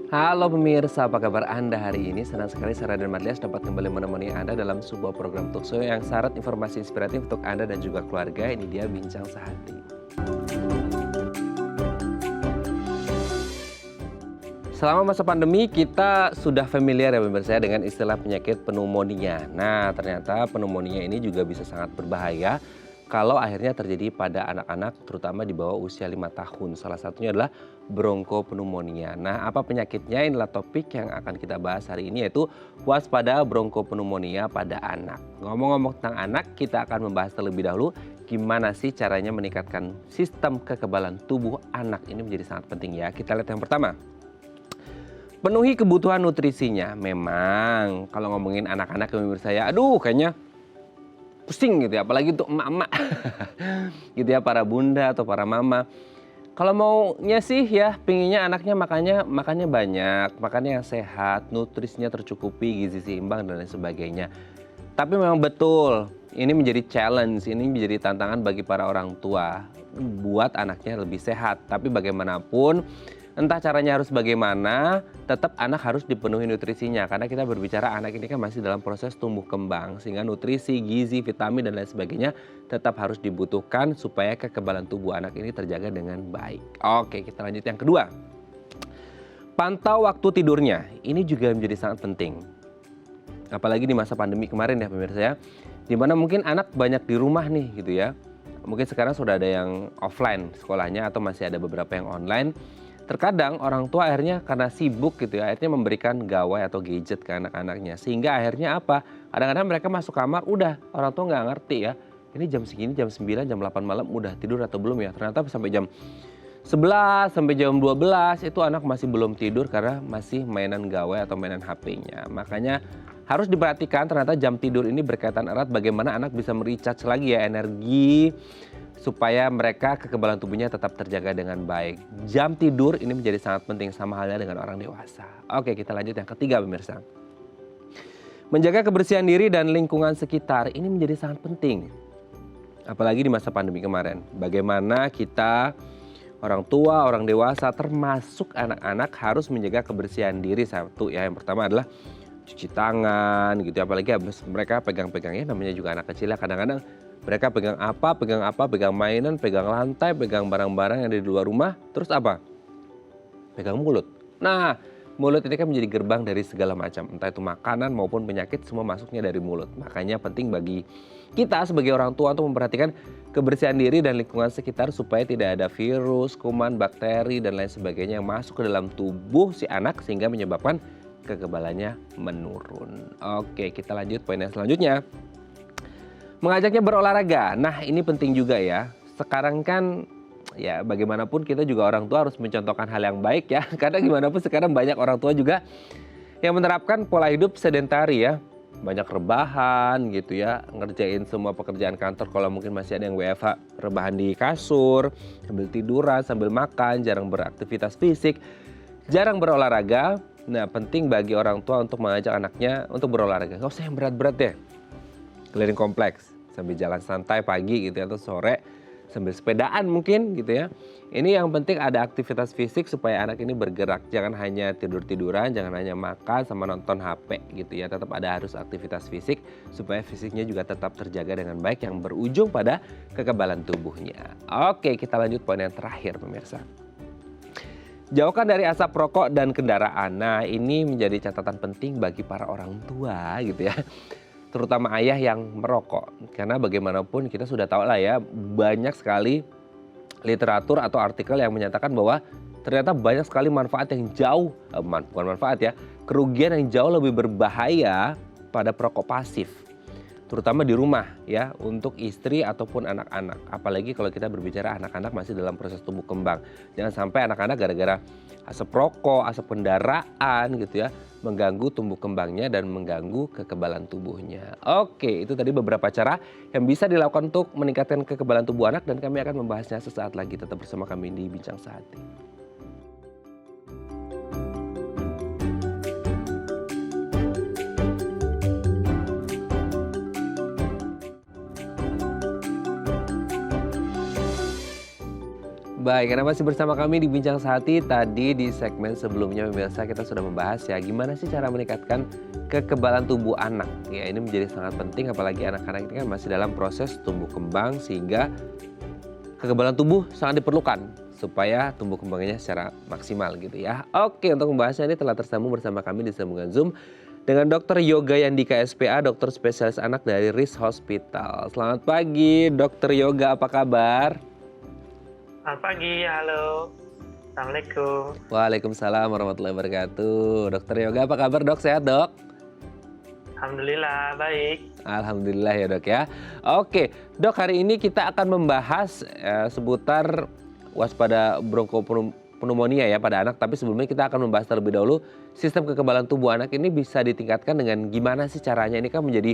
Halo pemirsa, apa kabar Anda hari ini? Senang sekali Sarah dan Marlias dapat kembali menemani Anda dalam sebuah program talkshow yang syarat informasi inspiratif untuk Anda dan juga keluarga. Ini dia Bincang Sehati. Selama masa pandemi kita sudah familiar ya pemirsa dengan istilah penyakit pneumonia. Nah, ternyata pneumonia ini juga bisa sangat berbahaya kalau akhirnya terjadi pada anak-anak terutama di bawah usia 5 tahun. Salah satunya adalah bronkopneumonia. Nah, apa penyakitnya? Inilah topik yang akan kita bahas hari ini, yaitu waspada bronkopneumonia pada anak. Ngomong-ngomong tentang anak, kita akan membahas terlebih dahulu gimana sih caranya meningkatkan sistem kekebalan tubuh anak. Ini menjadi sangat penting ya. Kita lihat yang pertama. Penuhi kebutuhan nutrisinya. Memang kalau ngomongin anak-anak yang menurut saya, kayaknya pusing gitu ya, apalagi untuk emak-emak gitu ya, para bunda atau para mama. Kalau maunya sih ya pinginnya anaknya makannya banyak, makannya yang sehat, nutrisinya tercukupi, gizi seimbang dan lain sebagainya. Tapi memang betul, ini menjadi challenge, ini menjadi tantangan bagi para orang tua buat anaknya lebih sehat. Tapi bagaimanapun, entah caranya harus bagaimana, tetap anak harus dipenuhi nutrisinya. Karena kita berbicara anak ini kan masih dalam proses tumbuh kembang. Sehingga nutrisi, gizi, vitamin, dan lain sebagainya tetap harus dibutuhkan supaya kekebalan tubuh anak ini terjaga dengan baik. Oke, kita lanjut yang kedua. Pantau waktu tidurnya. Ini juga menjadi sangat penting. Apalagi di masa pandemi kemarin ya pemirsa ya. Dimana mungkin anak banyak di rumah nih gitu ya. Mungkin sekarang sudah ada yang offline sekolahnya atau masih ada beberapa yang online. Terkadang orang tua akhirnya karena sibuk gitu ya, akhirnya memberikan gawai atau gadget ke anak-anaknya. Sehingga akhirnya apa? Kadang-kadang mereka masuk kamar, udah orang tua nggak ngerti ya. Ini jam segini, jam 9, jam 8 malam udah tidur atau belum ya. Ternyata sampai jam 11, sampai jam 12 itu anak masih belum tidur karena masih mainan gawai atau mainan HP-nya. Makanya harus diperhatikan ternyata jam tidur ini berkaitan erat bagaimana anak bisa merecharge lagi ya energi supaya mereka kekebalan tubuhnya tetap terjaga dengan baik. Jam tidur ini menjadi sangat penting sama halnya dengan orang dewasa. Oke, kita lanjut yang ketiga pemirsa. Menjaga kebersihan diri dan lingkungan sekitar ini menjadi sangat penting. Apalagi di masa pandemi kemarin. Bagaimana kita orang tua, orang dewasa termasuk anak-anak harus menjaga kebersihan diri. Satu ya, yang pertama adalah cuci tangan gitu. Apalagi habis mereka pegang-pegangnya, namanya juga anak kecil ya, kadang-kadang mereka pegang apa, pegang mainan, pegang lantai, pegang barang-barang yang ada di luar rumah. Terus apa? Pegang mulut. Nah, mulut ini kan menjadi gerbang dari segala macam. Entah itu makanan maupun penyakit, semua masuknya dari mulut. Makanya penting bagi kita sebagai orang tua untuk memperhatikan kebersihan diri dan lingkungan sekitar supaya tidak ada virus, kuman, bakteri, dan lain sebagainya yang masuk ke dalam tubuh si anak sehingga menyebabkan kekebalannya menurun. Oke, kita lanjut poin yang selanjutnya. Mengajaknya berolahraga. Nah, ini penting juga ya. Sekarang kan ya bagaimanapun kita juga orang tua harus mencontohkan hal yang baik ya. Karena gimana pun sekarang banyak orang tua juga yang menerapkan pola hidup sedentari ya. Banyak rebahan gitu ya. Ngerjain semua pekerjaan kantor kalau mungkin masih ada yang WFH. Rebahan di kasur, sambil tiduran, sambil makan, jarang beraktivitas fisik, jarang berolahraga. Nah, penting bagi orang tua untuk mengajak anaknya untuk berolahraga. Nggak usah yang berat-berat deh. Keliling kompleks, sambil jalan santai pagi gitu ya, atau sore sambil sepedaan mungkin gitu ya. Ini yang penting ada aktivitas fisik supaya anak ini bergerak. Jangan hanya tidur-tiduran, jangan hanya makan sama nonton HP gitu ya. Tetap ada harus aktivitas fisik supaya fisiknya juga tetap terjaga dengan baik yang berujung pada kekebalan tubuhnya. Oke, kita lanjut poin yang terakhir pemirsa. Jauhkan dari asap rokok dan kendaraan. Nah, ini menjadi catatan penting bagi para orang tua gitu ya. Terutama ayah yang merokok. Karena bagaimanapun kita sudah tahu lah ya, banyak sekali literatur atau artikel yang menyatakan bahwa ternyata banyak sekali manfaat yang jauh, bukan manfaat ya, kerugian yang jauh lebih berbahaya pada perokok pasif. Terutama di rumah ya, untuk istri ataupun anak-anak. Apalagi kalau kita berbicara anak-anak masih dalam proses tumbuh kembang. Jangan sampai anak-anak gara-gara asap rokok, asap kendaraan gitu ya, mengganggu tumbuh kembangnya dan mengganggu kekebalan tubuhnya. Oke, itu tadi beberapa cara yang bisa dilakukan untuk meningkatkan kekebalan tubuh anak dan kami akan membahasnya sesaat lagi. Tetap bersama kami di Bincang Sehati. Baik, karena masih bersama kami di Bincang Sehati. Tadi di segmen sebelumnya pemirsa kita sudah membahas ya gimana sih cara meningkatkan kekebalan tubuh anak. Ya ini menjadi sangat penting apalagi anak-anak ini kan masih dalam proses tumbuh kembang sehingga kekebalan tubuh sangat diperlukan supaya tumbuh kembangnya secara maksimal gitu ya. Oke, untuk membahasnya ini telah tersambung bersama kami di sambungan Zoom dengan Dr. Yoga Yandika SPA, dokter spesialis anak dari RIS Hospital. Selamat pagi, Dr. Yoga, apa kabar? Selamat pagi, halo. Assalamualaikum. Waalaikumsalam warahmatullahi wabarakatuh. Dokter Yoga, apa kabar dok? Sehat dok? Alhamdulillah, baik. Alhamdulillah ya dok ya. Oke dok, hari ini kita akan membahas seputar waspada bronkopneumonia ya pada anak. Tapi sebelumnya kita akan membahas terlebih dahulu sistem kekebalan tubuh anak ini bisa ditingkatkan dengan gimana sih caranya. Ini kan menjadi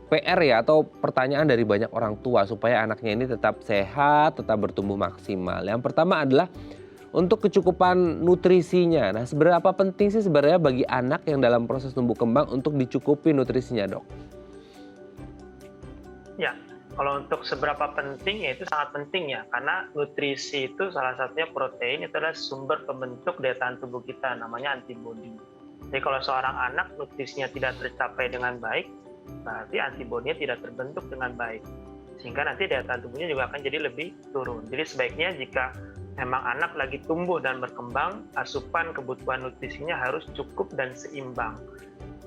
PR ya atau pertanyaan dari banyak orang tua supaya anaknya ini tetap sehat, tetap bertumbuh maksimal. Yang pertama adalah untuk kecukupan nutrisinya. Nah, seberapa penting sih sebenarnya bagi anak yang dalam proses tumbuh kembang untuk dicukupi nutrisinya, dok? Ya, kalau untuk seberapa penting ya itu sangat penting ya, karena nutrisi itu salah satunya protein itu adalah sumber pembentuk daya tahan tubuh kita, namanya antibodi. Jadi kalau seorang anak nutrisinya tidak tercapai dengan baik, berarti antibodinya tidak terbentuk dengan baik, sehingga nanti daya tahan tubuhnya juga akan jadi lebih turun. Jadi sebaiknya jika memang anak lagi tumbuh dan berkembang, asupan kebutuhan nutrisinya harus cukup dan seimbang.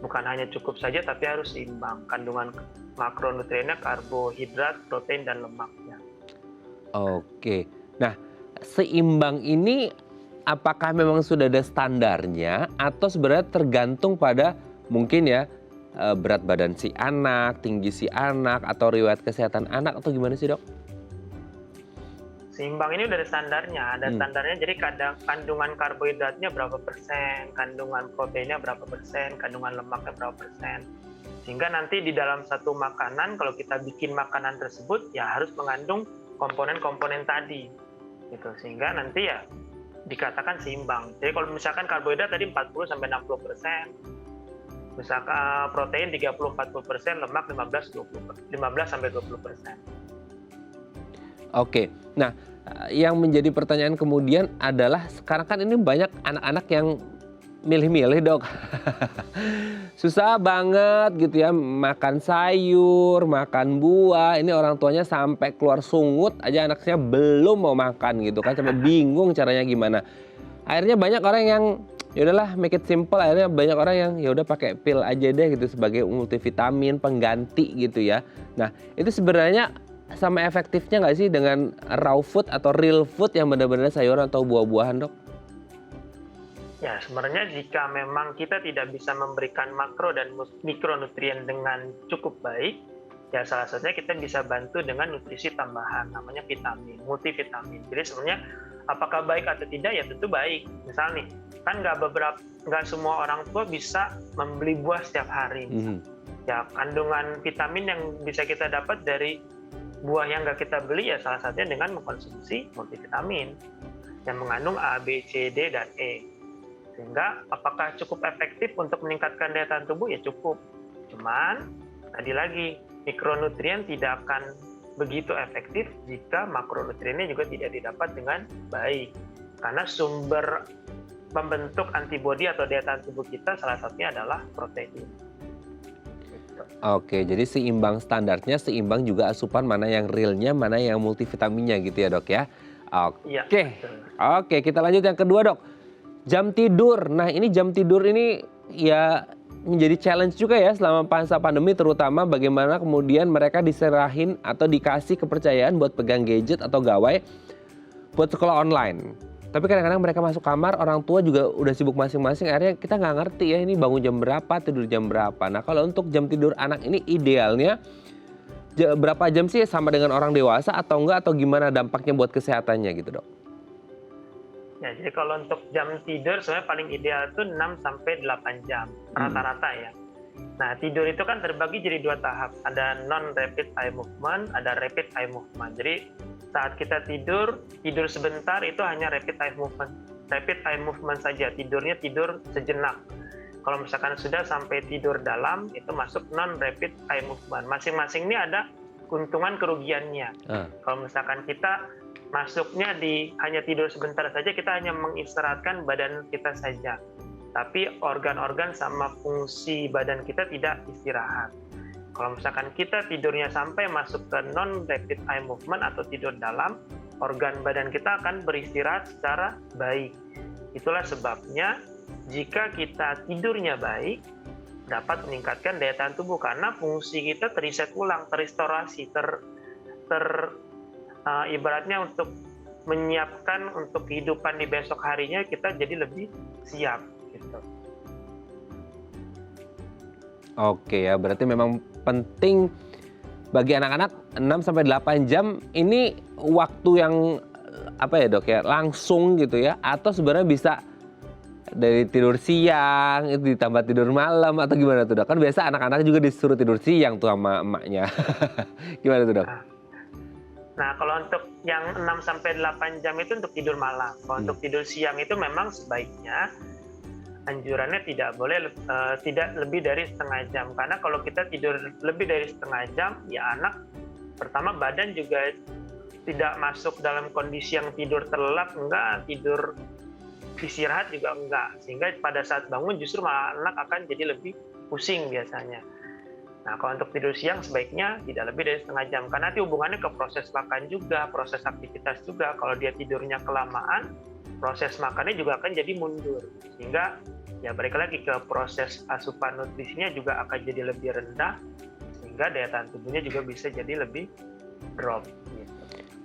Bukan hanya cukup saja, tapi harus seimbang. Kandungan makronutriennya, karbohidrat, protein, dan lemaknya. Oke, nah seimbang ini apakah memang sudah ada standarnya atau sebenarnya tergantung pada mungkin ya berat badan si anak, tinggi si anak, atau riwayat kesehatan anak, atau gimana sih dok? Seimbang ini udah ada standarnya. Jadi kandungan karbohidratnya berapa persen, kandungan proteinnya berapa persen, kandungan lemaknya berapa persen. Sehingga nanti di dalam satu makanan, kalau kita bikin makanan tersebut, ya harus mengandung komponen-komponen tadi. Gitu. Sehingga nanti ya dikatakan seimbang. Jadi kalau misalkan karbohidrat tadi 40-60%, misalkan protein 30-40%, lemak 15-20%. Oke, nah yang menjadi pertanyaan kemudian adalah sekarang kan ini banyak anak-anak yang milih-milih dok. Susah banget gitu ya makan sayur, makan buah. Ini orang tuanya sampai keluar sungut aja anaknya belum mau makan gitu kan, sampai bingung caranya gimana. Akhirnya banyak orang yang ya udahlah make it simple, akhirnya banyak orang yang ya udah pakai pil aja deh gitu sebagai multivitamin pengganti gitu ya. Nah, itu sebenarnya sama efektifnya nggak sih dengan raw food atau real food yang benar-benar sayuran atau buah-buahan, dok? Ya, sebenarnya jika memang kita tidak bisa memberikan makro dan mikronutrien dengan cukup baik, ya salah satunya kita bisa bantu dengan nutrisi tambahan, namanya vitamin, multivitamin. Jadi sebenarnya apakah baik atau tidak ya tentu baik. Misal nih, kan nggak semua orang tua bisa membeli buah setiap hari. Ya, kandungan vitamin yang bisa kita dapat dari buah yang nggak kita beli ya salah satunya dengan mengkonsumsi multivitamin yang mengandung A, B, C, D, dan E. Sehingga apakah cukup efektif untuk meningkatkan daya tahan tubuh? Ya cukup. Cuman tadi lagi mikronutrien tidak akan begitu efektif jika makronutriennya juga tidak didapat dengan baik. Karena sumber pembentuk antibodi atau daya tahan tubuh kita salah satunya adalah protein. Oke, jadi seimbang standarnya, seimbang juga asupan mana yang realnya, mana yang multivitaminnya gitu ya dok ya. Oke, oke kita lanjut yang kedua dok. Jam tidur, nah ini jam tidur ini ya menjadi challenge juga ya selama masa pandemi, terutama bagaimana kemudian mereka diserahin atau dikasih kepercayaan buat pegang gadget atau gawai buat sekolah online. Tapi kadang-kadang mereka masuk kamar, orang tua juga udah sibuk masing-masing, akhirnya kita nggak ngerti ya ini bangun jam berapa, tidur jam berapa. Nah kalau untuk jam tidur anak ini idealnya berapa jam sih, sama dengan orang dewasa atau enggak, atau gimana dampaknya buat kesehatannya gitu dok? Ya, jadi kalau untuk jam tidur sebenarnya paling ideal itu 6-8 jam rata-rata ya. Nah, tidur itu kan terbagi jadi dua tahap. Ada non-rapid eye movement, ada rapid eye movement. Jadi saat kita tidur sebentar itu hanya rapid eye movement. Rapid eye movement saja, tidurnya tidur sejenak. Kalau misalkan sudah sampai tidur dalam, itu masuk non-rapid eye movement. Masing-masing ini ada keuntungan kerugiannya. Kalau misalkan kita masuknya hanya tidur sebentar saja, kita hanya mengistirahatkan badan kita saja. Tapi organ-organ sama fungsi badan kita tidak istirahat. Kalau misalkan kita tidurnya sampai masuk ke non-rapid eye movement atau tidur dalam, organ badan kita akan beristirahat secara baik. Itulah sebabnya jika kita tidurnya baik, dapat meningkatkan daya tahan tubuh karena fungsi kita teriset ulang, terestorasi, ibaratnya untuk menyiapkan untuk kehidupan di besok harinya kita jadi lebih siap gitu. Oke ya, berarti memang penting bagi anak-anak 6-8 jam ini waktu yang apa ya dok ya, langsung gitu ya, atau sebenarnya bisa dari tidur siang itu ditambah tidur malam atau gimana tuh dok? Kan biasa anak-anak juga disuruh tidur siang tuh sama emaknya. Gimana tuh dok? Nah, kalau untuk yang 6-8 jam itu untuk tidur malam. Kalau untuk tidur siang itu memang sebaiknya anjurannya tidak boleh tidak lebih dari setengah jam. Karena kalau kita tidur lebih dari setengah jam, ya anak pertama badan juga tidak masuk dalam kondisi yang tidur terlelap, enggak, tidur istirahat juga enggak. Sehingga pada saat bangun justru malah anak akan jadi lebih pusing biasanya. Nah, kalau untuk tidur siang sebaiknya tidak lebih dari setengah jam. Karena nanti hubungannya ke proses makan juga, proses aktivitas juga. Kalau dia tidurnya kelamaan, proses makannya juga akan jadi mundur. Sehingga ya balik lagi ke proses asupan nutrisinya juga akan jadi lebih rendah. Sehingga daya tahan tubuhnya juga bisa jadi lebih drop. Gitu.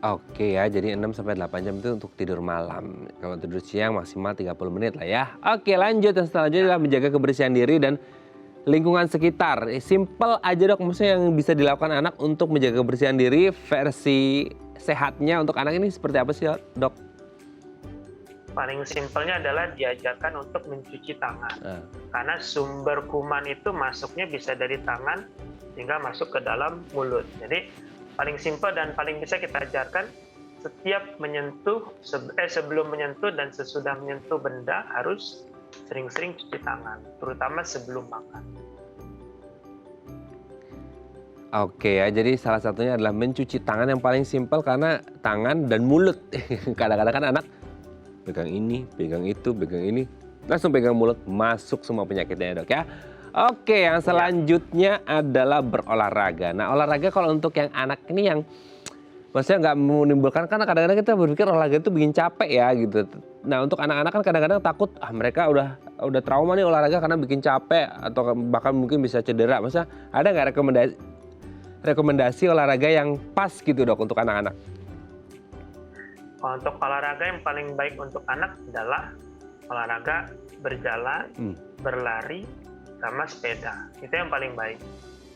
Oke ya, jadi 6-8 jam itu untuk tidur malam. Kalau tidur siang maksimal 30 menit lah ya. Oke, lanjut. Yang selanjutnya adalah menjaga kebersihan diri dan lingkungan sekitar. Simple aja dok, maksudnya yang bisa dilakukan anak untuk menjaga kebersihan diri, versi sehatnya untuk anak ini seperti apa sih dok? Paling simpelnya adalah diajarkan untuk mencuci tangan. Karena sumber kuman itu masuknya bisa dari tangan hingga masuk ke dalam mulut. Jadi paling simpel dan paling bisa kita ajarkan setiap menyentuh, sebelum menyentuh dan sesudah menyentuh benda harus sering-sering cuci tangan, terutama sebelum makan. Oke ya, jadi salah satunya adalah mencuci tangan yang paling simpel karena tangan dan mulut. Kadang-kadang kan anak pegang ini, pegang itu, pegang ini, langsung pegang mulut, masuk semua penyakitnya dok ya. Oke, yang selanjutnya adalah berolahraga. Nah, olahraga kalau untuk yang anak ini yang maksudnya nggak menimbulkan, karena kadang-kadang kita berpikir olahraga itu bikin capek ya gitu. Nah, untuk anak-anak kan kadang-kadang takut, mereka udah trauma nih olahraga karena bikin capek atau bahkan mungkin bisa cedera. Maksudnya ada nggak rekomendasi olahraga yang pas gitu dok untuk anak-anak? Untuk olahraga yang paling baik untuk anak adalah olahraga berjalan, berlari, sama sepeda. Itu yang paling baik.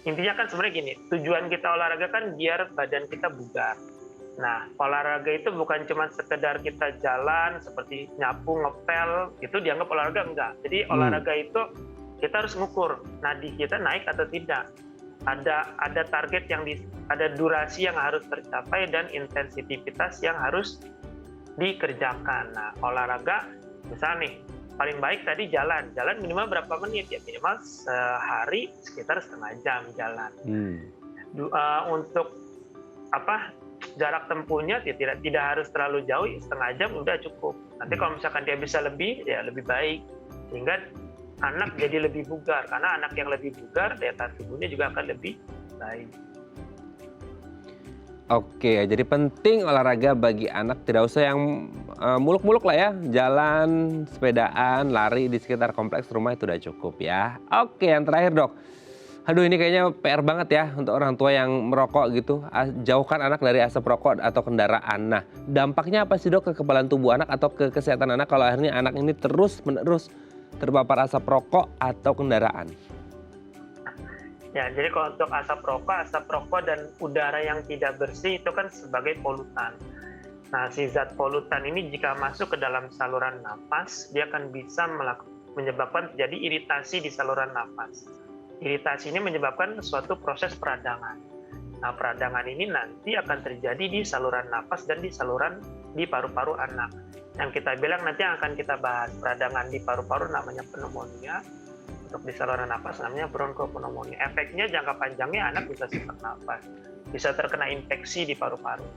Intinya kan sebenarnya gini, tujuan kita olahraga kan biar badan kita bugar. Nah, olahraga itu bukan cuma sekedar kita jalan seperti nyapu, ngepel, itu dianggap olahraga, enggak. Jadi olahraga itu kita harus ngukur nadi kita naik atau tidak. Ada target ada durasi yang harus tercapai dan intensitivitas yang harus dikerjakan. Nah, olahraga misalnya nih, paling baik tadi jalan minimal berapa menit ya, minimal sehari sekitar setengah jam jalan. Untuk jarak tempuhnya tidak harus terlalu jauh, setengah jam udah cukup. Nanti kalau misalkan dia bisa lebih ya lebih baik, sehingga anak jadi lebih bugar, karena anak yang lebih bugar daya tahan tubuhnya juga akan lebih baik. Oke, jadi penting olahraga bagi anak, tidak usah yang muluk-muluk lah ya. Jalan, sepedaan, lari di sekitar kompleks rumah itu udah cukup ya. Oke, yang terakhir dok. Aduh, ini kayaknya PR banget ya untuk orang tua yang merokok gitu. Jauhkan anak dari asap rokok atau kendaraan. Nah, dampaknya apa sih dok ke kekebalan tubuh anak atau ke kesehatan anak kalau akhirnya anak ini terus-menerus terpapar asap rokok atau kendaraan? Ya, jadi kalau untuk asap rokok dan udara yang tidak bersih itu kan sebagai polutan. Nah, si zat polutan ini jika masuk ke dalam saluran napas, dia akan bisa menyebabkan terjadi iritasi di saluran napas. Iritasi ini menyebabkan suatu proses peradangan. Nah, peradangan ini nanti akan terjadi di saluran napas dan di paru-paru anak. Yang kita bilang nanti akan kita bahas, peradangan di paru-paru namanya pneumonia. Untuk di saluran napas namanya bronkopneumonia. Efeknya jangka panjangnya anak bisa sesak napas, bisa terkena infeksi di paru-paru.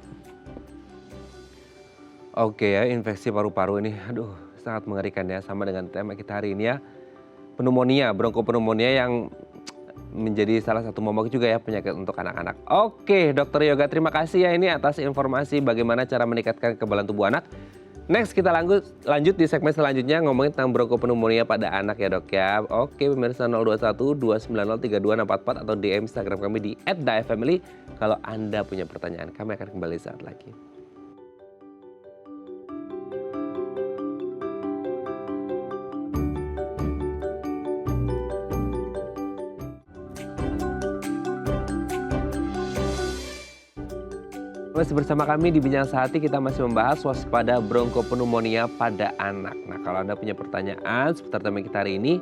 Oke ya, infeksi paru-paru ini, aduh sangat mengerikan ya, sama dengan tema kita hari ini ya, pneumonia, bronkopneumonia yang menjadi salah satu momok juga ya penyakit untuk anak-anak. Oke, Dokter Yoga, terima kasih ya ini atas informasi bagaimana cara meningkatkan kekebalan tubuh anak. Next kita lanjut di segmen selanjutnya ngomongin tentang bronkopneumonia pada anak ya dok ya. Oke pemirsa 021 290 3244 atau DM Instagram kami di @daefamily kalau Anda punya pertanyaan. Kami akan kembali saat lagi. Masih bersama kami di Bincang Sehati, kita masih membahas waspada bronkopneumonia pada anak. Nah, kalau Anda punya pertanyaan seputar tema kita hari ini,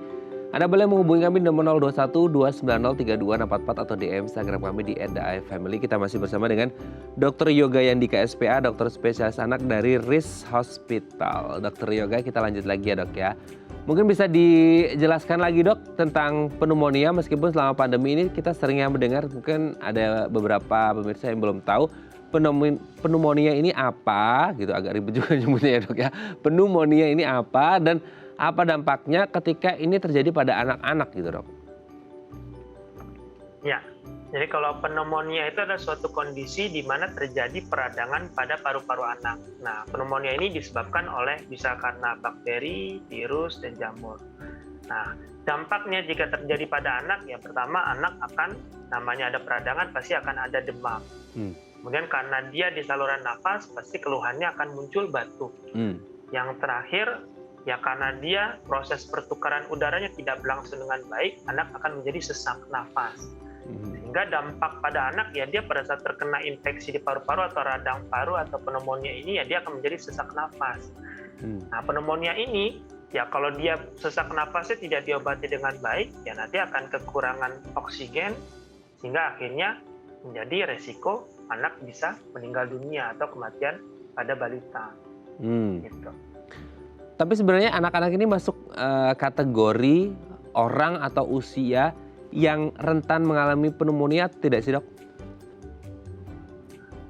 Anda boleh menghubungi kami di nomor 021 290 3244 atau DM Instagram kami di @daefamily. Kita masih bersama dengan Dr. Yoga Yandika SPA, dokter spesialis anak dari RIS Hospital. Dr. Yoga, kita lanjut lagi ya dok ya. Mungkin bisa dijelaskan lagi dok tentang pneumonia, meskipun selama pandemi ini kita seringnya mendengar, mungkin ada beberapa pemirsa yang belum tahu pneumonia ini apa gitu, agak ribet juga nyebutnya ya dok ya. Pneumonia ini apa dan apa dampaknya ketika ini terjadi pada anak-anak gitu dok? Ya, jadi kalau pneumonia itu adalah suatu kondisi di mana terjadi peradangan pada paru-paru anak. Nah, pneumonia ini disebabkan oleh bisa karena bakteri, virus, dan jamur. Nah, dampaknya jika terjadi pada anak, ya pertama anak akan, namanya ada peradangan, pasti akan ada demam. Kemudian karena dia di saluran nafas, pasti keluhannya akan muncul batuk. Yang terakhir, ya karena dia proses pertukaran udaranya tidak berlangsung dengan baik, anak akan menjadi sesak nafas. Sehingga dampak pada anak, ya dia pada saat terkena infeksi di paru-paru atau radang paru atau pneumonia ini, ya dia akan menjadi sesak nafas. Nah, pneumonia ini, ya kalau dia sesak nafasnya tidak diobati dengan baik, ya nanti akan kekurangan oksigen, sehingga akhirnya menjadi resiko anak bisa meninggal dunia atau kematian pada balita. Gitu. Tapi sebenarnya anak-anak ini masuk kategori orang atau usia yang rentan mengalami pneumonia tidak sih dok?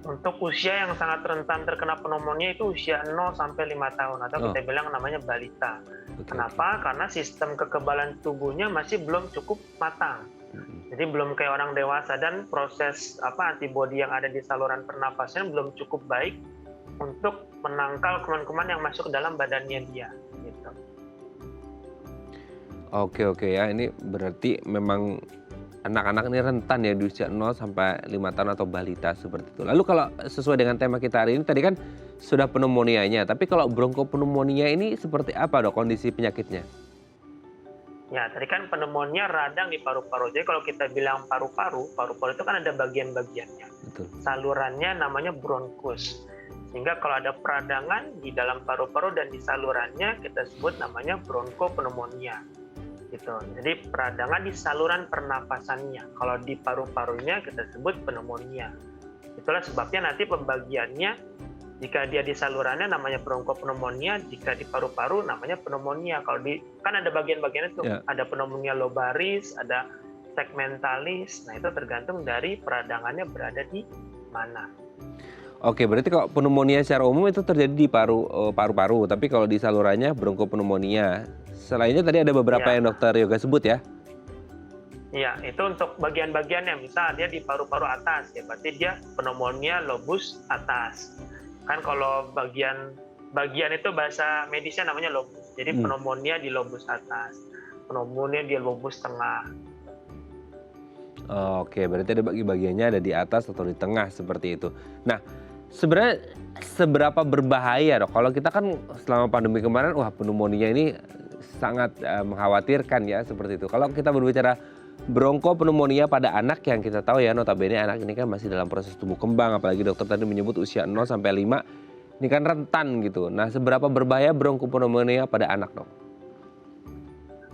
Untuk usia yang sangat rentan terkena pneumonia itu usia 0 sampai 5 tahun atau kita bilang namanya balita. Kenapa? Karena sistem kekebalan tubuhnya masih belum cukup matang. Jadi belum kayak orang dewasa dan proses antibodi yang ada di saluran pernapasan belum cukup baik untuk menangkal kuman-kuman yang masuk ke dalam badannya dia. Gitu. Oke ya, ini berarti memang anak-anak ini rentan ya di usia 0 sampai 5 tahun atau balita seperti itu. Lalu kalau sesuai dengan tema kita hari ini tadi kan sudah pneumonianya, tapi kalau bronkopneumonia ini seperti apa dok kondisi penyakitnya? Ya, tadi kan pneumonia radang di paru-paru. Jadi kalau kita bilang paru-paru itu kan ada bagian-bagiannya. Betul. Salurannya namanya bronkus. Sehingga kalau ada peradangan di dalam paru-paru dan di salurannya kita sebut namanya bronkopneumonia. Gitu. Jadi peradangan di saluran pernapasannya. Kalau di paru-parunya kita sebut pneumonia. Itulah sebabnya nanti pembagiannya, jika dia di salurannya namanya bronkopneumonia, jika di paru-paru namanya pneumonia. Kalau kan ada bagian-bagiannya itu, ada pneumonia lobaris, ada segmentalis. Nah, itu tergantung dari peradangannya berada di mana. Oke, berarti kalau pneumonia secara umum itu terjadi di paru-paru, tapi kalau di salurannya bronkopneumonia. Selainnya tadi ada beberapa yang dokter Yoga sebut ya? Iya, itu untuk bagian-bagiannya. Misal dia di paru-paru atas, ya berarti dia pneumonia lobus atas. Kan kalau bagian itu bahasa medisnya namanya lobus. Jadi pneumonia di lobus atas, pneumonia di lobus tengah. Oke, berarti ada bagiannya ada di atas atau di tengah seperti itu. Nah, sebenarnya seberapa berbahaya dok? Kalau kita kan selama pandemi kemarin, wah pneumonia ini sangat mengkhawatirkan ya seperti itu. Kalau kita berbicara bronkopneumonia pada anak yang kita tahu ya, notabene anak ini kan masih dalam proses tumbuh kembang, apalagi dokter tadi menyebut usia 0 sampai 5, ini kan rentan gitu. Nah, seberapa berbahaya bronkopneumonia pada anak dok?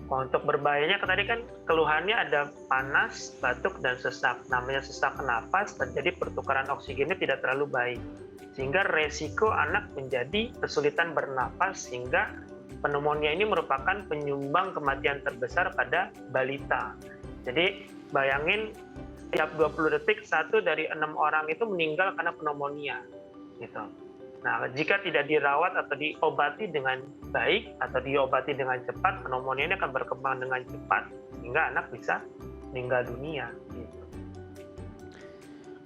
Untuk berbahayanya tadi kan keluhannya ada panas, batuk, dan sesak. Namanya sesak nafas, terjadi pertukaran oksigennya tidak terlalu baik. Sehingga resiko anak menjadi kesulitan bernafas, sehingga pneumonia ini merupakan penyumbang kematian terbesar pada balita. Jadi bayangin setiap 20 detik 1 dari 6 orang itu meninggal karena pneumonia. Gitu. Nah, jika tidak dirawat atau diobati dengan baik atau diobati dengan cepat, pneumonia ini akan berkembang dengan cepat sehingga anak bisa meninggal dunia. Gitu.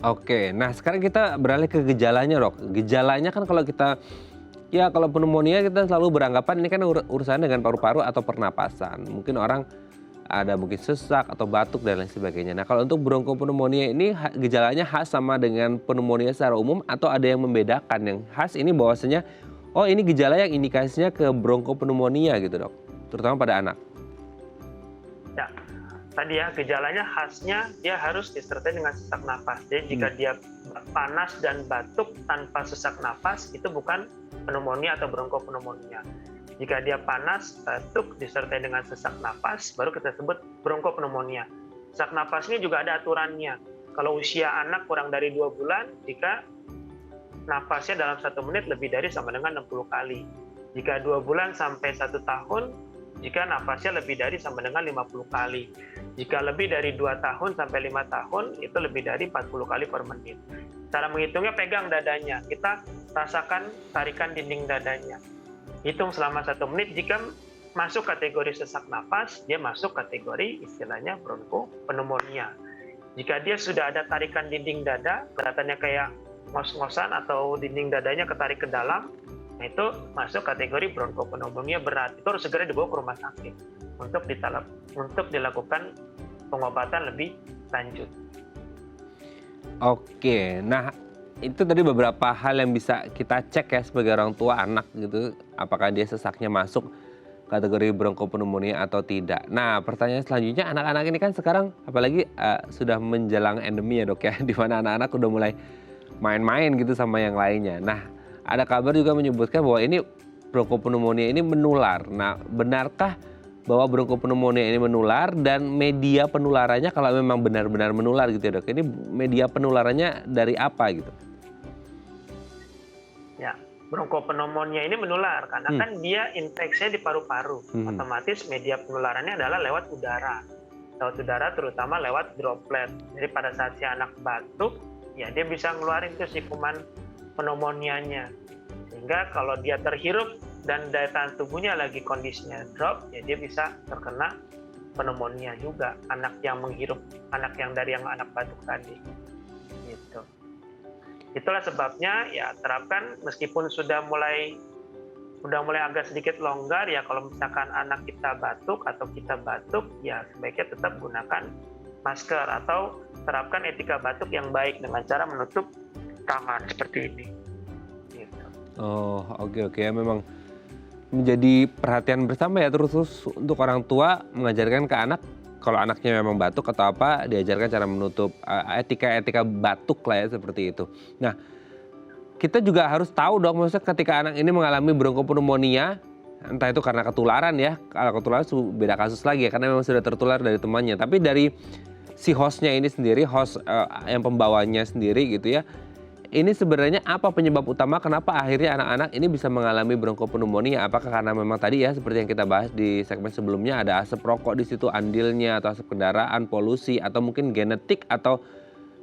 Oke, nah sekarang kita beralih ke gejalanya, Dok. Gejalanya kan kalau kita, ya kalau pneumonia kita selalu beranggapan ini kan urusan dengan paru-paru atau pernapasan. Mungkin orang ada mungkin sesak atau batuk dan lain sebagainya. Nah kalau untuk bronkopneumonia ini gejalanya khas sama dengan pneumonia secara umum atau ada yang membedakan? Yang khas ini bahwasanya, oh ini gejala yang indikasinya ke bronkopneumonia gitu, Dok. Terutama pada anak. Ya, tadi ya gejalanya khasnya dia harus disertai dengan sesak napas. Jadi jika dia panas dan batuk tanpa sesak napas itu bukan pneumonia atau bronkopneumonia. Jika dia panas, batuk disertai dengan sesak napas baru kita sebut bronkopneumonia. Sesak napas ini juga ada aturannya. Kalau usia anak kurang dari 2 bulan, jika napasnya dalam 1 menit lebih dari sama dengan 60 kali. Jika 2 bulan sampai 1 tahun, jika napasnya lebih dari sama dengan 50 kali. Jika lebih dari 2 tahun sampai 5 tahun, itu lebih dari 40 kali per menit. Cara menghitungnya pegang dadanya. Kita rasakan tarikan dinding dadanya. Hitung selama 1 menit, jika masuk kategori sesak napas, dia masuk kategori istilahnya bronkopneumonia. Jika dia sudah ada tarikan dinding dada, kelihatannya kayak ngos-ngosan atau dinding dadanya ketarik ke dalam, nah itu masuk kategori bronkopneumonia berat. Itu harus segera dibawa ke rumah sakit untuk dilakukan pengobatan lebih lanjut. Oke, nah itu tadi beberapa hal yang bisa kita cek ya sebagai orang tua anak gitu, apakah dia sesaknya masuk kategori bronkopneumonia atau tidak. Nah pertanyaan selanjutnya, anak-anak ini kan sekarang apalagi sudah menjelang endemi ya, Dok ya, di mana anak-anak udah mulai main-main gitu sama yang lainnya. Nah ada kabar juga menyebutkan bahwa ini bronkopneumonia ini menular. Nah benarkah bahwa bronkopneumonia ini menular dan media penularannya kalau memang benar-benar menular gitu ya, Dok? Ini media penularannya dari apa gitu? Ya, bronkopneumonia ini menular karena kan dia infeksinya di paru-paru. Otomatis media penularannya adalah lewat udara. Lewat udara terutama lewat droplet. Jadi pada saat si anak batuk, ya dia bisa ngeluarin tuh si kuman pneumonianya. Sehingga kalau dia terhirup dan daya tahan tubuhnya lagi kondisinya drop, ya dia bisa terkena pneumonia juga. Anak yang menghirup, anak yang anak batuk tadi. Gitu. Itulah sebabnya ya terapkan meskipun sudah mulai agak sedikit longgar ya, kalau misalkan anak kita batuk atau kita batuk ya sebaiknya tetap gunakan masker atau terapkan etika batuk yang baik dengan cara menutup tangan seperti ini. Gitu. Oh oke, memang menjadi perhatian bersama ya, terus untuk orang tua mengajarkan ke anak kalau anaknya memang batuk atau apa, diajarkan cara menutup etika batuk lah ya, seperti itu. Nah, kita juga harus tahu dong, maksudnya ketika anak ini mengalami bronkopneumonia, entah itu karena ketularan ya, kalau ketularan beda kasus lagi ya, karena memang sudah tertular dari temannya. Tapi dari si hostnya ini sendiri, host yang pembawanya sendiri gitu ya, ini sebenarnya apa penyebab utama kenapa akhirnya anak-anak ini bisa mengalami bronkopneumonia? Apakah karena memang tadi ya seperti yang kita bahas di segmen sebelumnya ada asap rokok di situ andilnya, atau asap kendaraan, polusi, atau mungkin genetik atau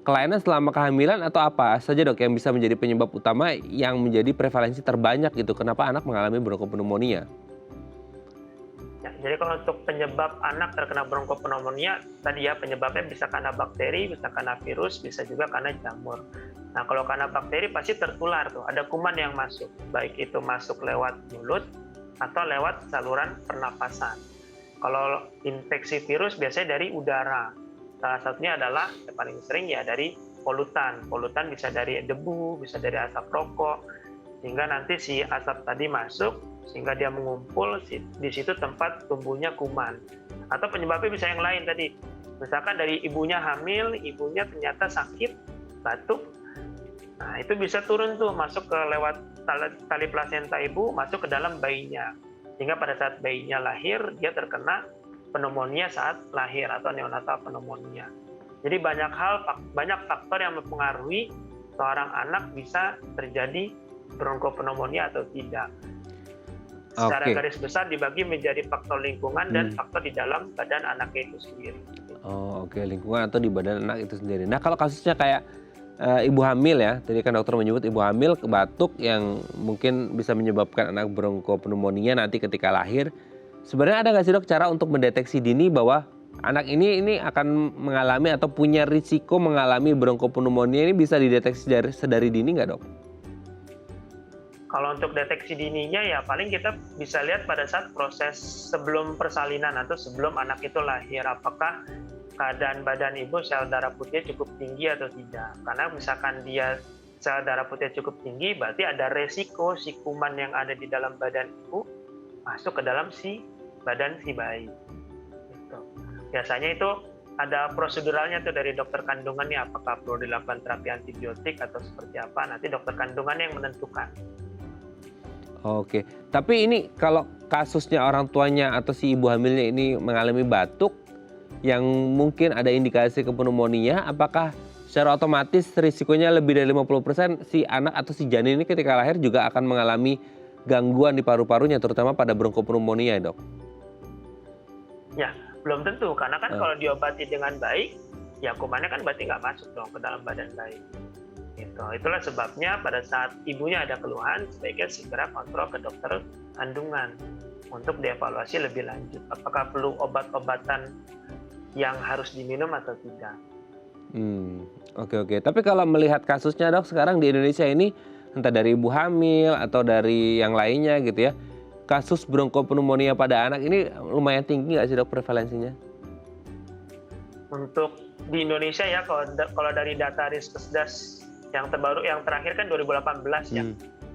kelainan selama kehamilan, atau apa saja, Dok, yang bisa menjadi penyebab utama yang menjadi prevalensi terbanyak gitu kenapa anak mengalami bronkopneumonia? Ya, jadi kalau untuk penyebab anak terkena bronkopneumonia tadi ya penyebabnya bisa karena bakteri, bisa karena virus, bisa juga karena jamur. Nah, kalau karena bakteri pasti tertular tuh, ada kuman yang masuk, baik itu masuk lewat mulut atau lewat saluran pernapasan. Kalau infeksi virus biasanya dari udara. Salah satunya adalah yang paling sering ya dari polutan. Polutan bisa dari debu, bisa dari asap rokok, sehingga nanti si asap tadi masuk, sehingga dia mengumpul di situ tempat tumbuhnya kuman. Atau penyebabnya bisa yang lain tadi, misalkan dari ibunya hamil, ibunya ternyata sakit, batuk. Nah, itu bisa turun tuh, masuk ke lewat tali plasenta ibu, masuk ke dalam bayinya. Sehingga pada saat bayinya lahir, dia terkena pneumonia saat lahir atau neonatal pneumonia. Jadi banyak faktor yang mempengaruhi seorang anak bisa terjadi bronkopneumonia atau tidak. Secara garis besar dibagi menjadi faktor lingkungan dan faktor di dalam badan anaknya itu sendiri. Oh oke, lingkungan atau di badan anak itu sendiri. Nah kalau kasusnya kayak ibu hamil ya, tadi kan dokter menyebut ibu hamil batuk yang mungkin bisa menyebabkan anak bronkopneumonia nanti ketika lahir. Sebenarnya ada nggak sih dok cara untuk mendeteksi dini bahwa anak ini akan mengalami atau punya risiko mengalami bronkopneumonia ini bisa dideteksi sedari dini nggak dok? Kalau untuk deteksi dininya ya paling kita bisa lihat pada saat proses sebelum persalinan atau sebelum anak itu lahir, apakah keadaan badan ibu sel darah putihnya cukup tinggi atau tidak. Karena misalkan dia sel darah putihnya cukup tinggi, berarti ada resiko si kuman yang ada di dalam badan ibu masuk ke dalam si badan si bayi. Gitu. Biasanya itu ada proseduralnya tuh dari dokter kandungan nih, apakah perlu dilakukan terapi antibiotik atau seperti apa, nanti dokter kandungan yang menentukan. Oke, tapi ini kalau kasusnya orang tuanya atau si ibu hamilnya ini mengalami batuk yang mungkin ada indikasi ke pneumonia, apakah secara otomatis risikonya lebih dari 50% si anak atau si janin ini ketika lahir juga akan mengalami gangguan di paru-parunya, terutama pada bronkopneumonia, dok? Ya, belum tentu, karena kan kalau diobati dengan baik, ya kumannya kan berarti nggak masuk dong ke dalam badan bayi. Gitu. Itulah sebabnya pada saat ibunya ada keluhan, sebaiknya segera kontrol ke dokter kandungan untuk dievaluasi lebih lanjut. Apakah perlu obat-obatan yang harus diminum atau tidak. Oke. Tapi kalau melihat kasusnya dok sekarang di Indonesia ini entah dari ibu hamil atau dari yang lainnya gitu ya, kasus bronkopneumonia pada anak ini lumayan tinggi nggak sih dok prevalensinya? Untuk di Indonesia ya, kalau dari data Riskesdas yang terbaru, yang terakhir kan 2018 ya,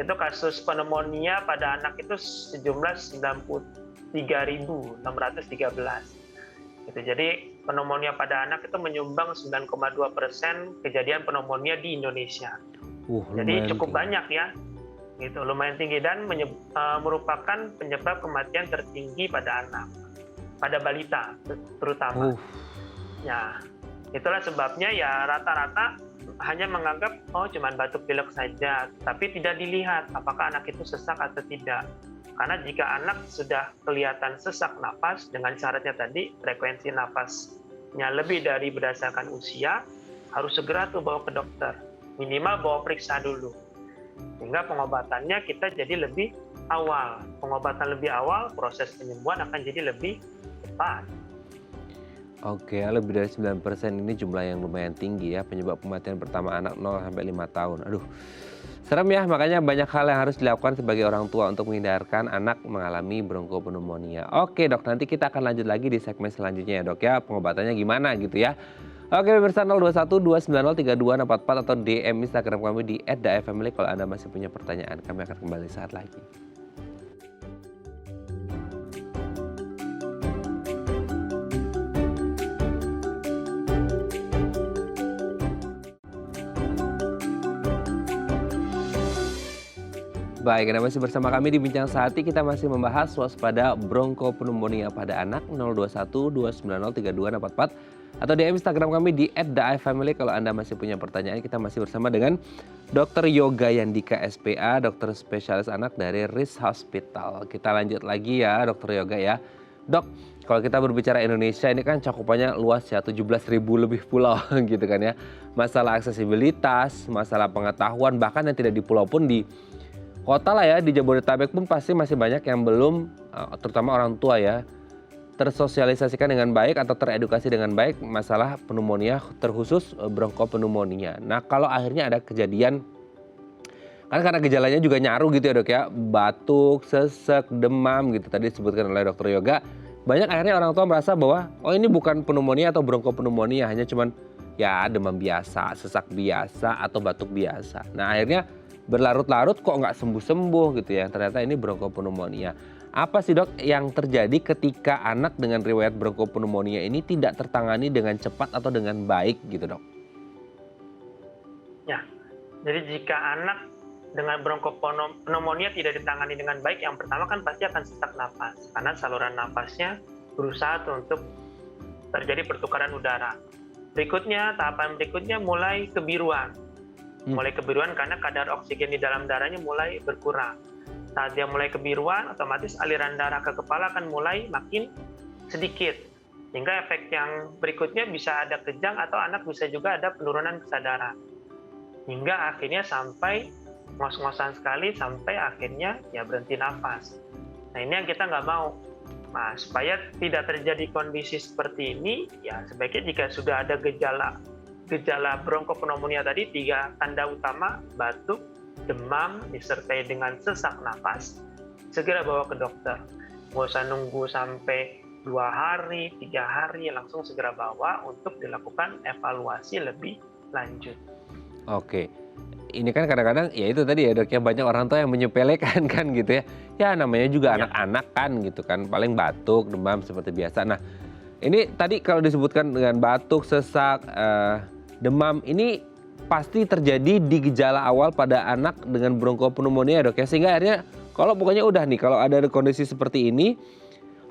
itu kasus pneumonia pada anak itu sejumlah 93.613. Gitu. Jadi pneumonia pada anak itu menyumbang 9,2% kejadian pneumonia di Indonesia. Jadi cukup banyak ya, gitu, lumayan tinggi dan merupakan penyebab kematian tertinggi pada anak, pada balita terutama. Ya, itulah sebabnya ya rata-rata hanya menganggap cuman batuk pilek saja, tapi tidak dilihat apakah anak itu sesak atau tidak. Karena jika anak sudah kelihatan sesak napas dengan syaratnya tadi frekuensi napasnya lebih dari berdasarkan usia, harus segera tuh bawa ke dokter. Minimal bawa periksa dulu. Sehingga pengobatannya kita jadi lebih awal. Pengobatan lebih awal, proses penyembuhan akan jadi lebih cepat. Oke, lebih dari 9% ini jumlah yang lumayan tinggi ya penyebab kematian pertama anak 0 sampai 5 tahun. Aduh. Serem ya, makanya banyak hal yang harus dilakukan sebagai orang tua untuk menghindarkan anak mengalami bronkopneumonia. Oke dok, nanti kita akan lanjut lagi di segmen selanjutnya ya dok ya, pengobatannya gimana gitu ya. Oke pemirsa 021-290-3244 atau DM Instagram kami di @dafamily kalau Anda masih punya pertanyaan. Kami akan kembali saat lagi. Baik, Anda masih bersama kami di Bincang Sehati. Kita masih membahas waspada bronkopneumonia pada anak 021-290-3244 atau DM Instagram kami di @dafamily kalau Anda masih punya pertanyaan. Kita masih bersama dengan Dr. Yoga Yandika SPA, dokter spesialis anak dari RIS Hospital. Kita lanjut lagi ya Dr. Yoga ya. Dok, kalau kita berbicara Indonesia ini kan cakupannya luas ya, 17.000 lebih pulau gitu kan ya. Masalah aksesibilitas, masalah pengetahuan, bahkan yang tidak di pulau pun di kota lah ya, di Jabodetabek pun pasti masih banyak yang belum, terutama orang tua ya, tersosialisasikan dengan baik atau teredukasi dengan baik masalah pneumonia, terkhusus bronkopneumonia. Nah kalau akhirnya ada kejadian, kan karena gejalanya juga nyaru gitu ya dok ya, batuk, sesek, demam gitu tadi disebutkan oleh dokter Yoga, banyak akhirnya orang tua merasa bahwa ini bukan pneumonia atau bronkopneumonia, hanya cuman ya demam biasa, sesak biasa atau batuk biasa. Nah akhirnya berlarut-larut kok nggak sembuh-sembuh gitu ya, ternyata ini bronkopneumonia. Apa sih dok yang terjadi ketika anak dengan riwayat bronkopneumonia ini tidak tertangani dengan cepat atau dengan baik gitu dok? Ya, jadi jika anak dengan bronkopneumonia tidak ditangani dengan baik, yang pertama kan pasti akan sesak napas, karena saluran napasnya berusaha untuk terjadi pertukaran udara. Berikutnya, tahapan berikutnya mulai kebiruan. Mulai kebiruan karena kadar oksigen di dalam darahnya mulai berkurang. Saat dia mulai kebiruan, otomatis aliran darah ke kepala akan mulai makin sedikit. Sehingga efek yang berikutnya bisa ada kejang atau anak bisa juga ada penurunan kesadaran. hingga akhirnya sampai ngos-ngosan sekali sampai akhirnya ya berhenti nafas. Nah ini yang kita nggak mau. Nah, supaya tidak terjadi kondisi seperti ini, ya sebaiknya jika sudah ada gejala bronkopneumonia tadi, 3 tanda utama, batuk, demam, disertai dengan sesak nafas, segera bawa ke dokter. Nggak usah nunggu sampai 2 hari, 3 hari, langsung segera bawa untuk dilakukan evaluasi lebih lanjut. Oke. Ini kan kadang-kadang ya itu tadi ya Dok ya, banyak orang tua yang menyepelekan kan gitu ya. Ya namanya juga Ya. anak-anak kan gitu kan, paling batuk, demam seperti biasa. Nah ini tadi kalau disebutkan dengan batuk, sesak, demam, ini pasti terjadi di gejala awal pada anak dengan bronkopneumonia ya Dok ya. Sehingga akhirnya kalau pokoknya udah nih, kalau ada kondisi seperti ini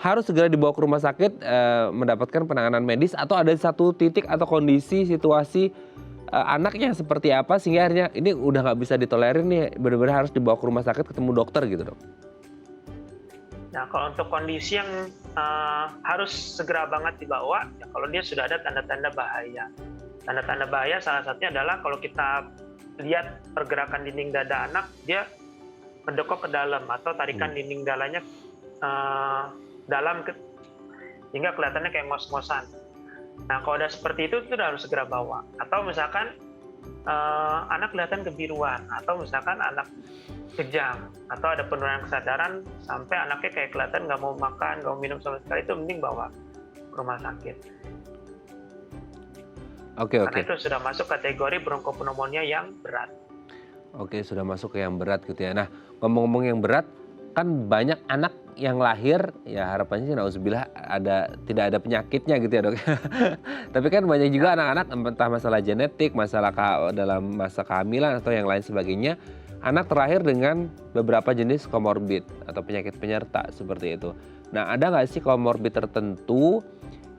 harus segera dibawa ke rumah sakit mendapatkan penanganan medis, atau ada satu titik atau kondisi situasi anaknya seperti apa sehingga akhirnya ini udah nggak bisa ditolerir nih, benar-benar harus dibawa ke rumah sakit ketemu dokter gitu Dok. Nah, kalau untuk kondisi yang harus segera banget dibawa, ya kalau dia sudah ada tanda-tanda bahaya. Tanda-tanda bahaya salah satunya adalah kalau kita lihat pergerakan dinding dada anak, dia mendekok ke dalam atau tarikan dinding dadanya dalam hingga kelihatannya kayak ngos-ngosan. Nah, kalau ada seperti itu udah harus segera bawa. Atau misalkan anak kelihatan kebiruan, atau misalkan anak kejang, atau ada penurunan kesadaran sampai anaknya kayak kelihatan nggak mau makan, nggak mau minum sama sekali, itu mending bawa ke rumah sakit. Oke. Karena itu sudah masuk kategori bronkopneumonia yang berat. Oke, sudah masuk ke yang berat gitu ya. Nah, ngomong-ngomong yang berat, kan banyak anak yang lahir, ya harapannya sih nauzubillah tidak ada penyakitnya gitu ya Dok. Tapi kan banyak juga anak-anak entah masalah genetik, masalah dalam masa kehamilan atau yang lain sebagainya, anak terlahir dengan beberapa jenis komorbid atau penyakit penyerta seperti itu. Nah, ada nggak sih komorbid tertentu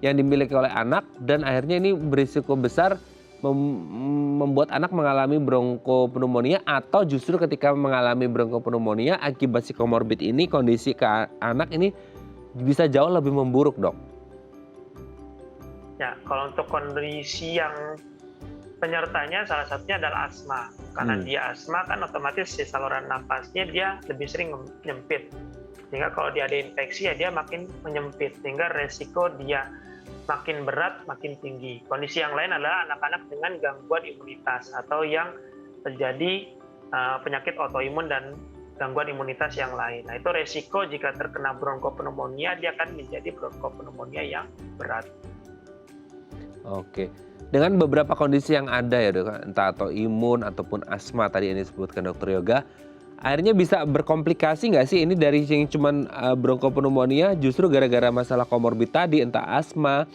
yang dimiliki oleh anak dan akhirnya ini berisiko besar membuat anak mengalami bronkopneumonia, atau justru ketika mengalami bronkopneumonia akibat si komorbid ini, kondisi ke anak ini bisa jauh lebih memburuk Dok? Ya, kalau untuk kondisi yang penyertanya salah satunya adalah asma. Karena dia asma kan otomatis si saluran nafasnya dia lebih sering menyempit. Sehingga kalau dia ada infeksi ya dia makin menyempit, sehingga resiko dia makin berat, makin tinggi. Kondisi yang lain adalah anak-anak dengan gangguan imunitas atau yang terjadi penyakit autoimun dan gangguan imunitas yang lain. Nah, itu resiko jika terkena bronkopneumonia, dia akan menjadi bronkopneumonia yang berat. Oke. Dengan beberapa kondisi yang ada ya Dok, entah autoimun ataupun asma tadi yang disebutkan Dokter Yoga, akhirnya bisa berkomplikasi nggak sih ini dari yang cuman bronkopneumonia, justru gara-gara masalah komorbid tadi, entah asma,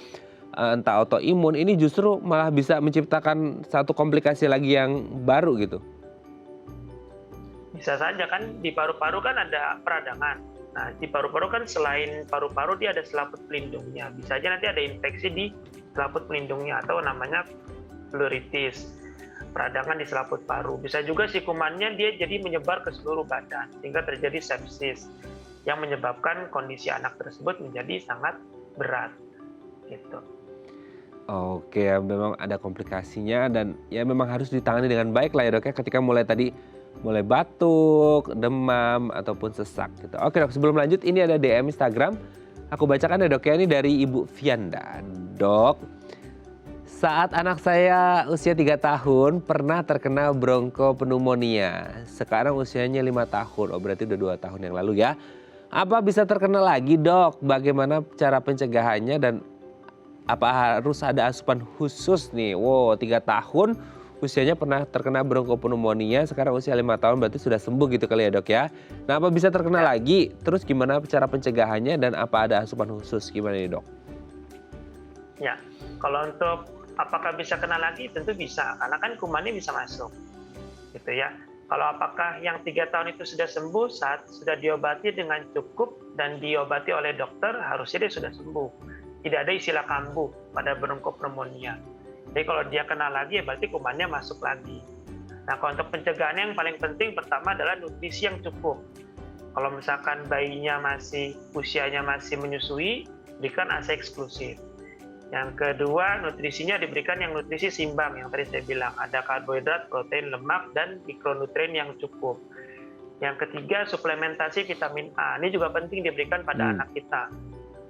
entah autoimun, ini justru malah bisa menciptakan satu komplikasi lagi yang baru gitu? Bisa saja kan, di paru-paru kan ada peradangan. Nah, di paru-paru kan selain paru-paru dia ada selaput pelindungnya. Bisa aja nanti ada infeksi di selaput pelindungnya atau namanya pleuritis, peradangan di selaput paru. Bisa juga si kumannya dia jadi menyebar ke seluruh badan sehingga terjadi sepsis yang menyebabkan kondisi anak tersebut menjadi sangat berat gitu. Oke, ya memang ada komplikasinya dan ya memang harus ditangani dengan baik lah ya Dok ya, ketika mulai batuk, demam ataupun sesak gitu. Oke Dok, sebelum lanjut ini ada DM Instagram. Aku bacakan ya Dok ya, ini dari Ibu Fianda. Dok, saat anak saya usia 3 tahun pernah terkena bronkopneumonia. Sekarang usianya 5 tahun, oh berarti udah 2 tahun yang lalu ya. Apa bisa terkena lagi Dok? Bagaimana cara pencegahannya dan apa harus ada asupan khusus nih? Wow, 3 tahun usianya pernah terkena bronkopneumonia, sekarang usia 5 tahun berarti sudah sembuh gitu kali ya Dok ya. Nah, apa bisa terkena lagi? Terus gimana cara pencegahannya dan apa ada asupan khusus? Gimana nih Dok? Ya, kalau untuk apakah bisa kena lagi? Tentu bisa, karena kan kumannya bisa masuk gitu ya. Kalau apakah yang 3 tahun itu sudah sembuh saat sudah diobati dengan cukup dan diobati oleh dokter, harusnya dia sudah sembuh. Tidak ada istilah kambuh pada bronkopneumonia. Jadi kalau dia kena lagi ya berarti kumannya masuk lagi. Nah, kalau untuk pencegahannya yang paling penting pertama adalah nutrisi yang cukup. Kalau misalkan bayinya usianya masih menyusui, berikan ASI eksklusif. Yang kedua, nutrisinya diberikan yang nutrisi seimbang, yang tadi saya bilang. Ada karbohidrat, protein, lemak, dan mikronutrien yang cukup. Yang ketiga, suplementasi vitamin A. Ini juga penting diberikan pada anak kita.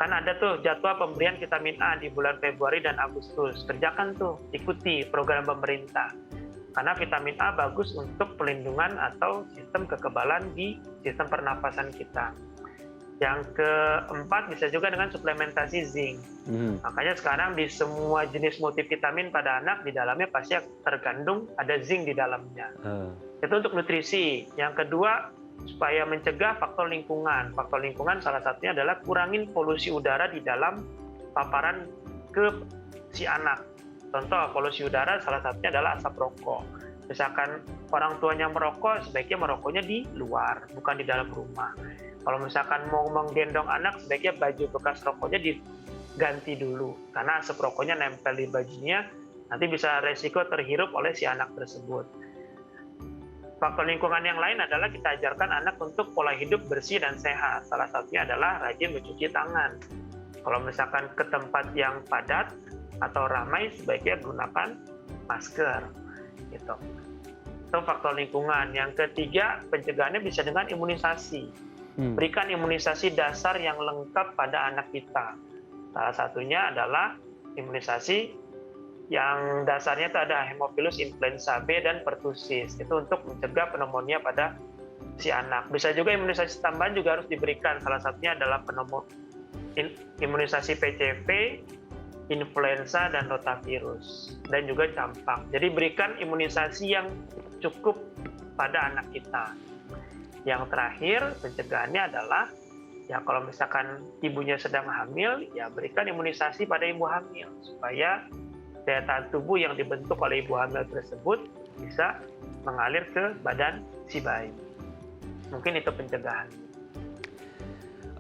Kan ada tuh jadwal pemberian vitamin A di bulan Februari dan Agustus. Kerjakan tuh, ikuti program pemerintah. Karena vitamin A bagus untuk pelindungan atau sistem kekebalan di sistem pernapasan kita. Yang keempat, bisa juga dengan suplementasi zinc. Makanya sekarang di semua jenis multivitamin pada anak, di dalamnya pasti terkandung ada zinc di dalamnya. Itu untuk nutrisi. Yang kedua, supaya mencegah faktor lingkungan. Faktor lingkungan salah satunya adalah kurangin polusi udara di dalam paparan ke si anak. Contoh, polusi udara salah satunya adalah asap rokok. Misalkan orang tuanya merokok, sebaiknya merokoknya di luar, bukan di dalam rumah. Kalau misalkan mau menggendong anak, sebaiknya baju bekas rokoknya diganti dulu. Karena asap rokoknya nempel di bajunya, nanti bisa resiko terhirup oleh si anak tersebut. Faktor lingkungan yang lain adalah kita ajarkan anak untuk pola hidup bersih dan sehat. Salah satunya adalah rajin mencuci tangan. Kalau misalkan ke tempat yang padat atau ramai, sebaiknya gunakan masker. Gitu. Itu faktor lingkungan. Yang ketiga, pencegahannya bisa dengan imunisasi. Berikan imunisasi dasar yang lengkap pada anak kita. Salah satunya adalah imunisasi yang dasarnya itu ada Haemophilus influenza B dan pertussis. Itu untuk mencegah pneumonia pada si anak. Bisa juga imunisasi tambahan juga harus diberikan. Salah satunya adalah imunisasi PCV, influenza, dan rotavirus. Dan juga campak. Jadi berikan imunisasi yang cukup pada anak kita. Yang terakhir, pencegahannya adalah ya kalau misalkan ibunya sedang hamil, ya berikan imunisasi pada ibu hamil supaya daya tahan tubuh yang dibentuk oleh ibu hamil tersebut bisa mengalir ke badan si bayi. Mungkin itu pencegahan.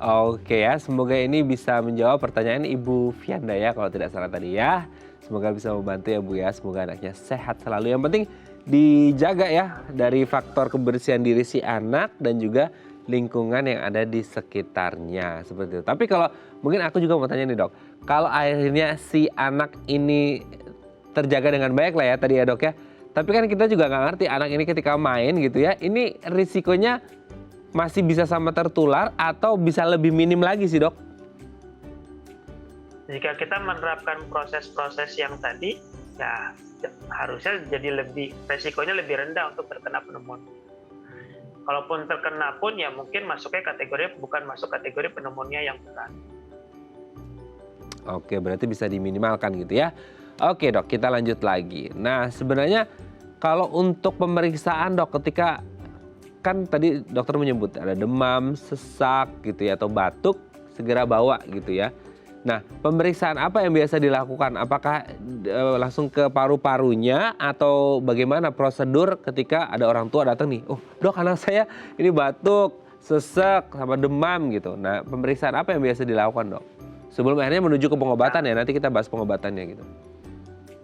Oke ya, semoga ini bisa menjawab pertanyaan Ibu Fianda ya, kalau tidak salah tadi ya. Semoga bisa membantu ya Bu ya, semoga anaknya sehat selalu. Yang penting dijaga ya dari faktor kebersihan diri si anak dan juga lingkungan yang ada di sekitarnya seperti itu. Tapi kalau mungkin aku juga mau tanya nih Dok, kalau akhirnya si anak ini terjaga dengan baik lah ya tadi ya Dok ya. Tapi kan kita juga nggak ngerti anak ini ketika main gitu ya, ini risikonya masih bisa sama tertular atau bisa lebih minim lagi sih Dok? Jika kita menerapkan proses-proses yang tadi, ya harusnya jadi resikonya lebih rendah untuk terkena pneumonia. Kalaupun terkena pun ya mungkin bukan masuk kategori pneumonia yang berat. Oke, berarti bisa diminimalkan gitu ya. Oke Dok, kita lanjut lagi. Nah sebenarnya kalau untuk pemeriksaan Dok, ketika kan tadi dokter menyebut ada demam, sesak gitu ya, atau batuk, segera bawa gitu ya. Nah, pemeriksaan apa yang biasa dilakukan? Apakah langsung ke paru-parunya atau bagaimana prosedur ketika ada orang tua datang nih? Oh, Dok, anak saya ini batuk, sesak, sama demam gitu. Nah, pemeriksaan apa yang biasa dilakukan, Dok? Sebelum akhirnya menuju ke pengobatan ya, nanti kita bahas pengobatannya gitu.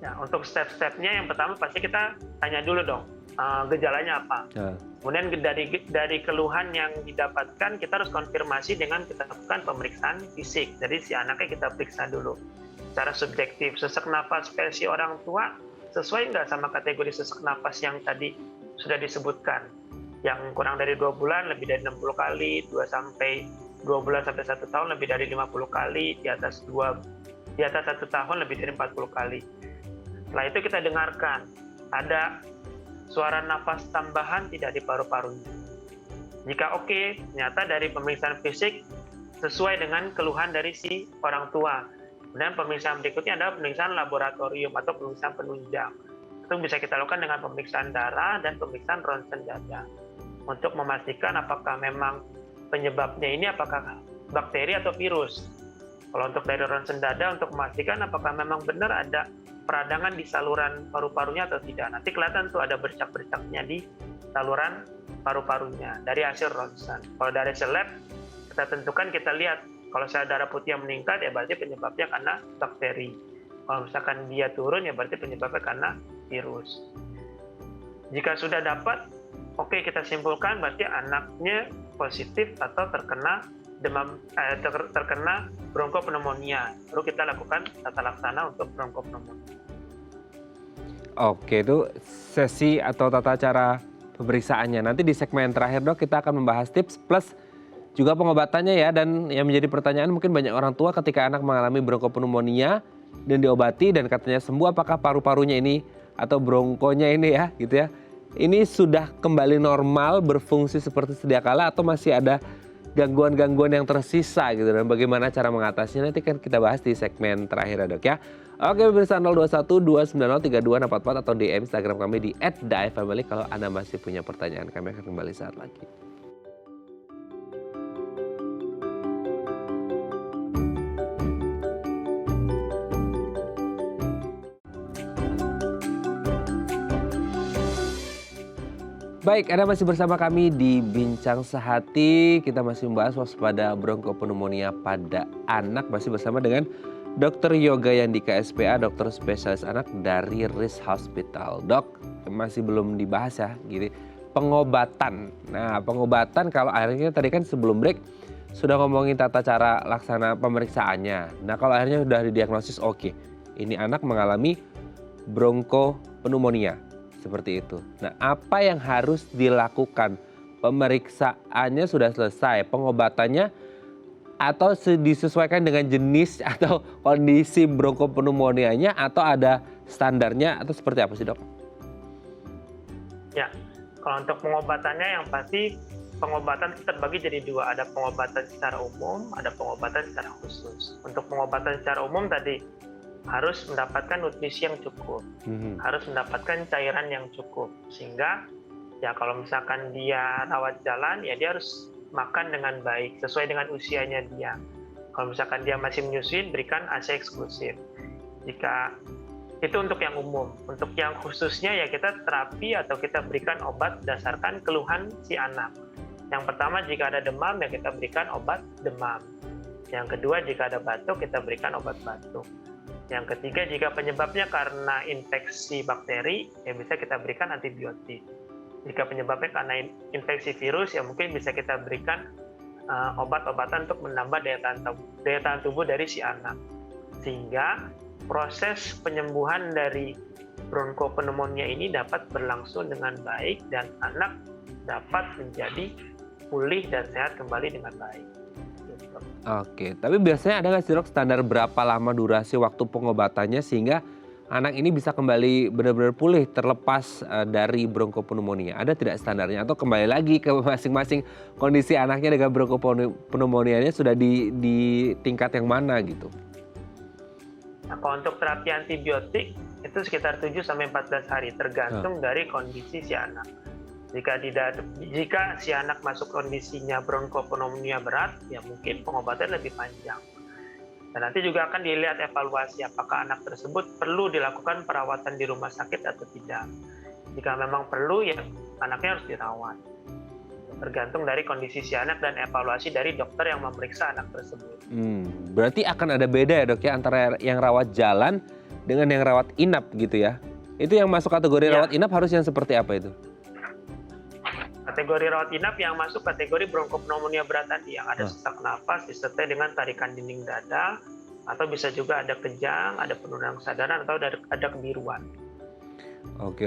Ya, untuk step-stepnya yang pertama pasti kita tanya dulu dong, gejalanya apa. Kemudian dari keluhan yang didapatkan kita harus konfirmasi dengan kita lakukan pemeriksaan fisik. Jadi si anaknya kita periksa dulu secara subjektif. Sesak napas versi orang tua sesuai nggak sama kategori sesak napas yang tadi sudah disebutkan. Yang kurang dari 2 bulan lebih dari 60 kali, 2 bulan sampai 1 tahun lebih dari 50 kali, di atas 1 tahun lebih dari 40 kali. Setelah itu kita dengarkan ada suara nafas tambahan tidak di paru-parunya. Jika oke, ternyata dari pemeriksaan fisik sesuai dengan keluhan dari si orang tua. Kemudian pemeriksaan berikutnya adalah pemeriksaan laboratorium atau pemeriksaan penunjang. Itu bisa kita lakukan dengan pemeriksaan darah dan pemeriksaan ronsen dada untuk memastikan apakah memang penyebabnya ini apakah bakteri atau virus. Kalau untuk dari ronsen dada untuk memastikan apakah memang benar ada peradangan di saluran paru-parunya atau tidak. Nanti kelihatan tuh ada bercak-bercaknya di saluran paru-parunya dari hasil ronsen. Kalau dari hasil lab, kita tentukan, kita lihat kalau sel darah putih yang meningkat ya berarti penyebabnya karena bakteri. Kalau misalkan dia turun ya berarti penyebabnya karena virus. Jika sudah dapat, oke, kita simpulkan berarti anaknya positif atau terkena terkena bronkopneumonia. Baru kita lakukan tata laksana untuk bronkopneumonia. Oke, itu sesi atau tata cara pemeriksaannya. Nanti di segmen terakhir dok kita akan membahas tips plus juga pengobatannya ya. Dan yang menjadi pertanyaan mungkin banyak orang tua ketika anak mengalami bronkopneumonia dan diobati dan katanya sembuh, apakah paru-parunya ini atau bronkonya ini ya gitu ya, ini sudah kembali normal berfungsi seperti sedia kala atau masih ada gangguan-gangguan yang tersisa gitu, dan bagaimana cara mengatasinya nanti kan kita bahas di segmen terakhir ya dok ya. Oke pemirsa, 021 290 3244 atau DM Instagram kami di @daifamily kalau Anda masih punya pertanyaan. Kami akan kembali saat lagi. Baik, Anda masih bersama kami di Bincang Sehati. Kita masih membahas waspada bronkopneumonia pada anak. Masih bersama dengan Dr. Yoga Yandika SPA, dokter spesialis anak dari RIS Hospital. Dok, masih belum dibahas ya, gini, pengobatan. Nah, pengobatan kalau akhirnya tadi kan sebelum break sudah ngomongin tata cara laksana pemeriksaannya. Nah, kalau akhirnya sudah didiagnosis oke, ini anak mengalami bronkopneumonia. Seperti itu. Nah, apa yang harus dilakukan? Pemeriksaannya sudah selesai, pengobatannya atau disesuaikan dengan jenis atau kondisi bronkopneumonianya atau ada standarnya atau seperti apa sih dok? Ya, kalau untuk pengobatannya yang pasti pengobatan terbagi jadi dua. Ada pengobatan secara umum, ada pengobatan secara khusus. Untuk pengobatan secara umum tadi harus mendapatkan nutrisi yang cukup, harus mendapatkan cairan yang cukup, sehingga ya kalau misalkan dia rawat jalan ya dia harus makan dengan baik sesuai dengan usianya dia. Kalau misalkan dia masih menyusui, berikan ASI eksklusif. Jika itu untuk yang umum, untuk yang khususnya ya kita terapi atau kita berikan obat berdasarkan keluhan si anak. Yang pertama, jika ada demam ya kita berikan obat demam. Yang kedua, jika ada batuk kita berikan obat batuk. Yang ketiga, jika penyebabnya karena infeksi bakteri, ya bisa kita berikan antibiotik. Jika penyebabnya karena infeksi virus, ya mungkin bisa kita berikan obat-obatan untuk menambah daya tahan tubuh dari si anak. Sehingga proses penyembuhan dari bronkopneumonia ini dapat berlangsung dengan baik dan anak dapat menjadi pulih dan sehat kembali dengan baik. Oke, tapi biasanya ada nggak sih dok standar berapa lama durasi waktu pengobatannya sehingga anak ini bisa kembali benar-benar pulih terlepas dari bronkopneumonia? Ada tidak standarnya atau kembali lagi ke masing-masing kondisi anaknya dengan bronkopneumonia sudah di tingkat yang mana gitu? Nah, kalau untuk terapi antibiotik itu sekitar 7-14 hari tergantung dari kondisi si anak. Jika si anak masuk kondisinya bronkopneumonia berat, ya mungkin pengobatan lebih panjang. Dan nanti juga akan dilihat evaluasi apakah anak tersebut perlu dilakukan perawatan di rumah sakit atau tidak. Jika memang perlu, ya anaknya harus dirawat. Tergantung dari kondisi si anak dan evaluasi dari dokter yang memeriksa anak tersebut. Berarti akan ada beda ya dok ya antara yang rawat jalan dengan yang rawat inap gitu ya? Itu yang masuk kategori rawat inap harus yang seperti apa itu? Kategori rawat inap yang masuk kategori bronkopneumonia berat tadi, yang ada sesak napas disertai dengan tarikan dinding dada, atau bisa juga ada kejang, ada penurunan kesadaran, atau ada kebiruan. Oke.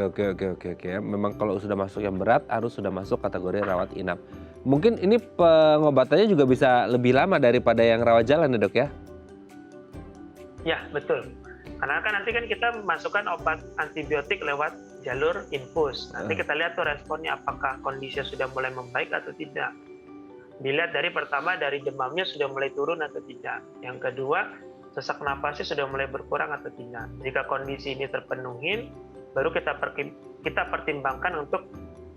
Memang kalau sudah masuk yang berat harus sudah masuk kategori rawat inap. Mungkin ini pengobatannya juga bisa lebih lama daripada yang rawat jalan ya dok ya? Ya betul. Karena kan nanti kan kita masukkan obat antibiotik lewat jalur infus. Nanti kita lihat tuh responnya apakah kondisinya sudah mulai membaik atau tidak. Dilihat dari pertama dari demamnya sudah mulai turun atau tidak. Yang kedua, sesak napasnya sudah mulai berkurang atau tidak. Jika kondisi ini terpenuhi, baru kita pertimbangkan untuk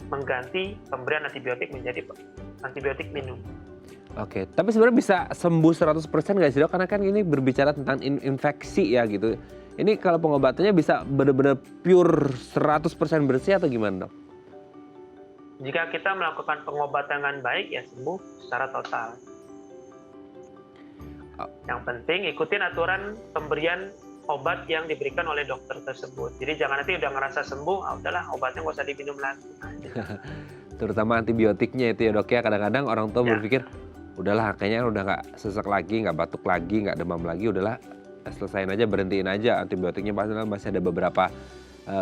mengganti pemberian antibiotik menjadi antibiotik minum. Oke, tapi sebenarnya bisa sembuh 100% nggak sih dok? Karena kan ini berbicara tentang infeksi ya gitu. Ini kalau pengobatannya bisa benar-benar pure 100% bersih atau gimana dok? Jika kita melakukan pengobatan dengan baik ya sembuh secara total. Yang penting ikutin aturan pemberian obat yang diberikan oleh dokter tersebut. Jadi jangan nanti udah ngerasa sembuh, udahlah obatnya nggak usah diminum lagi. terutama antibiotiknya itu ya dok ya. Kadang-kadang orang tua Ya. berpikir, udahlah kayaknya udah nggak sesak lagi, nggak batuk lagi, nggak demam lagi, udahlah selesain aja, berhentiin aja antibiotiknya, padahal masih ada beberapa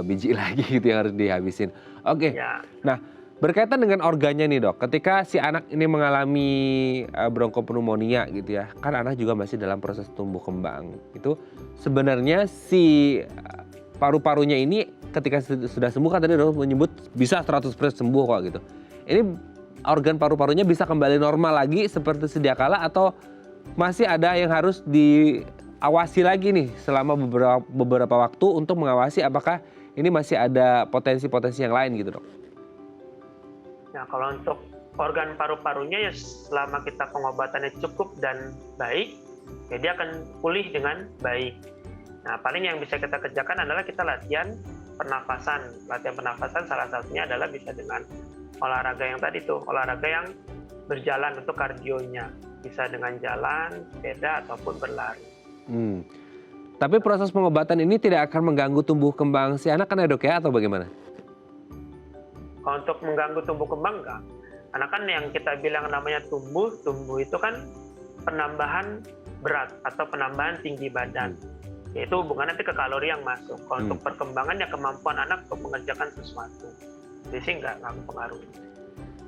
biji lagi gitu yang harus dihabisin. Oke, Ya. nah berkaitan dengan organnya nih dok, ketika si anak ini mengalami bronkopneumonia gitu ya, kan anak juga masih dalam proses tumbuh kembang. Itu sebenarnya si paru-parunya ini ketika sudah sembuh, kan tadi dok menyebut bisa 100% sembuh kok gitu. Ini organ paru-parunya bisa kembali normal lagi seperti sedia kala atau masih ada yang harus diawasi lagi nih selama beberapa waktu untuk mengawasi apakah ini masih ada potensi-potensi yang lain gitu dok? Nah, kalau untuk organ paru-parunya ya selama kita pengobatannya cukup dan baik, ya dia akan pulih dengan baik. Nah, paling yang bisa kita kerjakan adalah kita latihan pernafasan. Latihan pernafasan salah satunya adalah bisa dengan olahraga yang tadi tuh, olahraga yang berjalan untuk kardionya. Bisa dengan jalan, sepeda, ataupun berlari. Tapi proses pengobatan ini tidak akan mengganggu tumbuh kembang si anak kan ya dok ya, atau bagaimana? Kalau untuk mengganggu tumbuh kembang enggak. Karena kan yang kita bilang namanya tumbuh itu kan penambahan berat atau penambahan tinggi badan. Yaitu hubungannya nanti ke kalori yang masuk. Kalau untuk perkembangan ya kemampuan anak untuk mengerjakan sesuatu. Jadi sih nggak mempengaruhi.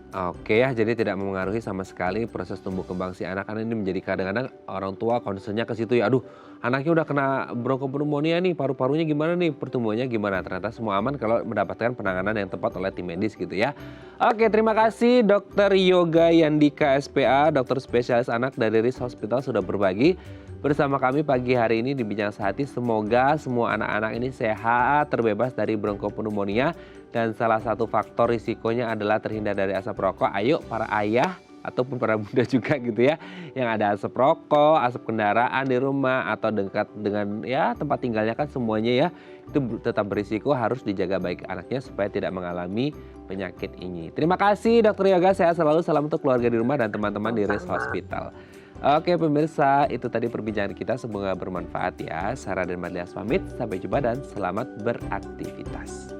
Oke ya, jadi tidak mempengaruhi sama sekali proses tumbuh kembang si anak. Karena ini menjadi kadang-kadang orang tua concernnya ke situ ya. Aduh, anaknya udah kena bronkopneumonia nih, paru-parunya gimana nih, pertumbuhannya gimana. Ternyata semua aman kalau mendapatkan penanganan yang tepat oleh tim medis gitu ya. Oke, terima kasih Dr. Yoga Yandika SPA, dokter spesialis anak dari RIS Hospital sudah berbagi bersama kami pagi hari ini di Bincang Sehati. Semoga semua anak-anak ini sehat, terbebas dari bronkopneumonia. Dan salah satu faktor risikonya adalah terhindar dari asap rokok. Ayo para ayah ataupun para bunda juga gitu ya, yang ada asap rokok, asap kendaraan di rumah atau dekat dengan ya tempat tinggalnya kan semuanya ya, itu tetap berisiko, harus dijaga baik anaknya supaya tidak mengalami penyakit ini. Terima kasih Dr. Yoga, sehat selalu, salam untuk keluarga di rumah dan teman-teman di RIS Hospital. Oke pemirsa, itu tadi perbincangan kita, semoga bermanfaat ya. Sarah dan Madlias pamit, sampai jumpa dan selamat beraktivitas.